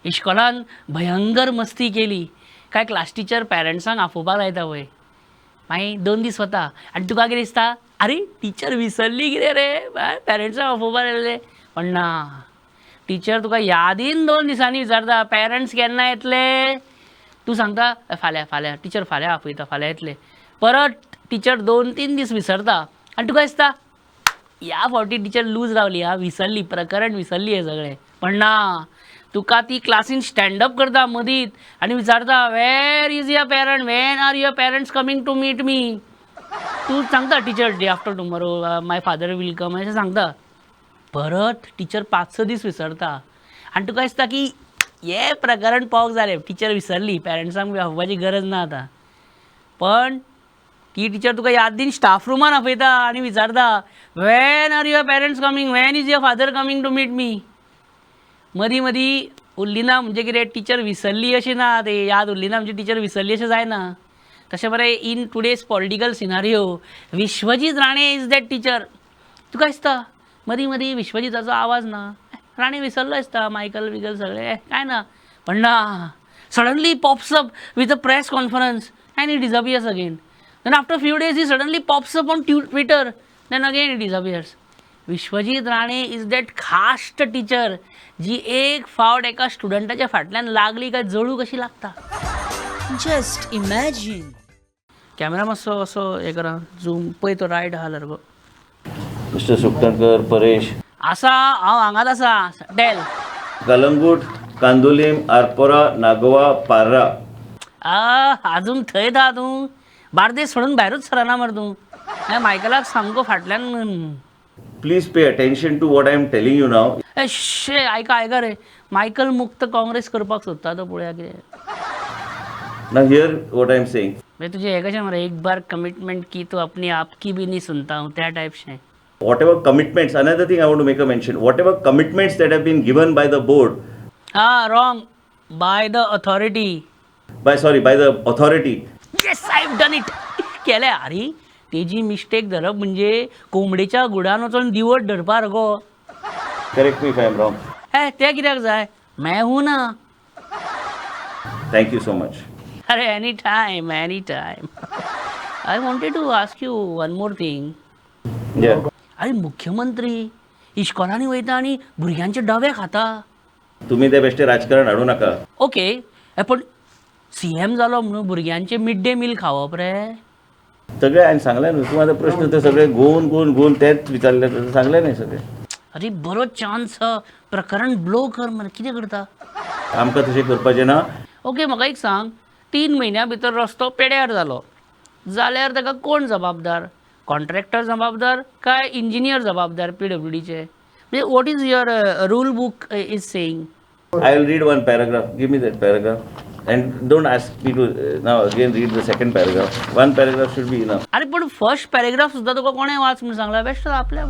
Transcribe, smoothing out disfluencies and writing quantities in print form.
इश्कोलान भयंकर मस्ती केली काय क्लास टीचर पेरंट्सांक आफोवपाक लायता पळय मागीर 2 दीस वता आनी तुका कितें दिसता आरे टिचर विसरली कितें रे पेरंट्सांक आफोवपाक लायले पण ना टिचर तुका यादीन 2 दिसांनी विचारता पेरंट्स केन्ना येतले तूं सांगता फाल्यां फाल्यां टिचर फाल्यां आपयता फाल्यां येतले परत टिचर 2-3 दीस विसरता आनी तुका दिसता ह्या फावटी टिचर लूज रावली विसरली प्रकरण विसरली हे सगळें पण ना तुका ती क्लासीन स्टँडअप करता मदींच आनी विचारता where is your parent when are your parents coming to meet me तूं सांगता teacher day after tomorrow my father will come अशें सांगता परत टिचर 5-6 दीस विसरता आनी तुका दिसता की हे प्रकरण पावक जालें टिचर विसरली पेरंट्सांक आपोवपाची गरज ना आतां पण ती टिचर तुका याद दिन स्टाफ रुमान आपयता आनी विचारता when are your parents coming when is your father coming to meet me मदीं मदीं उरली ना म्हणजे कितें टिचर विसरली अशें ना ते याद उरली ना म्हणजे टिचर विसरली अशें जायना तशें मरे in today's political scenario Vishwajeet Rane is that teacher तुका दिसता मदीं मदीं विश्वजीताचो आवाज ना राणे विसरलो दिसता मायकल विकल सगळें काय ना पण ना suddenly pops up with a press conference and he disappears again then after few days he suddenly pops up on Twitter then again he disappears Vishwajeet Rane is that खास्ट टीचर जी एक फावट एका स्टुडंटाच्या फाटल्यान लागली काय जळू कशी लागता जस्ट इमॅजिन कॅमेरा मातसो असो हे करा झूम पळय तो रायट आहा गो मिस्टर सुकटणकर परेश आसा हांव हांगाच आसा डेल कलंगूट कांदोलीम आरपोरा नागोवा पार्रा अजून थंय था तूं बार्देस सोडून भायरूच सरना मरे तूं मायकलाक सामको फाटल्यान please pay attention to what I am telling you नाव शे आयका रे मायकल मुक्त काँग्रेस करपाक सोदता तो पळया कितें नाव hear what I am saying म्हणजे तुजें हें कशें मरे एक बार कमिटमेंट की तूं अपनी आपकी भी नहीं सुनता हूँ त्या टायपशें whatever commitments, another thing I want to make a mention, whatever commitments that have been given by the board, wrong, by the authority. by the authority. Yes, I've done it. केलें अरे तेजी मिस्टेक धरप म्हणजे कोंबडेच्या गुडान वचून tweet धरपा go Correct me if I am wrong. ते कित्याक जाय मैं हूं ना Thank you so much. अरे any time I wanted to ask you one more thing. Yeah. अरे मुख्यमंत्री इश्कोलांनी वयता आनी भुरग्यांचे डबे खाता तुम्ही त्या बेश्टे राजकारण हाडू नका. ओके पण CM जालो म्हणून भुरग्यांचे मिड डे मील खावप रे सगळे हांवें सांगलें न्हू तूं आतां प्रश्न ते सगळे गोवन तेच विचारले सांगले न्ही सगळे अरे बरो चान्स प्रकरण ब्लो कर मरे कितें करता आमकां तशें करपाचें ना. ओके म्हाका एक सांग 3 म्हयन्या भितर रस्तो पेड्यार जालो जाल्यार ताका कोण जबाबदार कॉन्ट्रॅक्टर जबाबदार काय इंजिनियर जबाबदार PWDचे म्हणजे what is your rule book is saying I will read one paragraph. Give me that paragraph. And don't ask me to now again read the second paragraph. One paragraph should be enough. अरे पण first paragraph सुद्धा तुका कोणें वाच म्हणून सांगला best आपल्या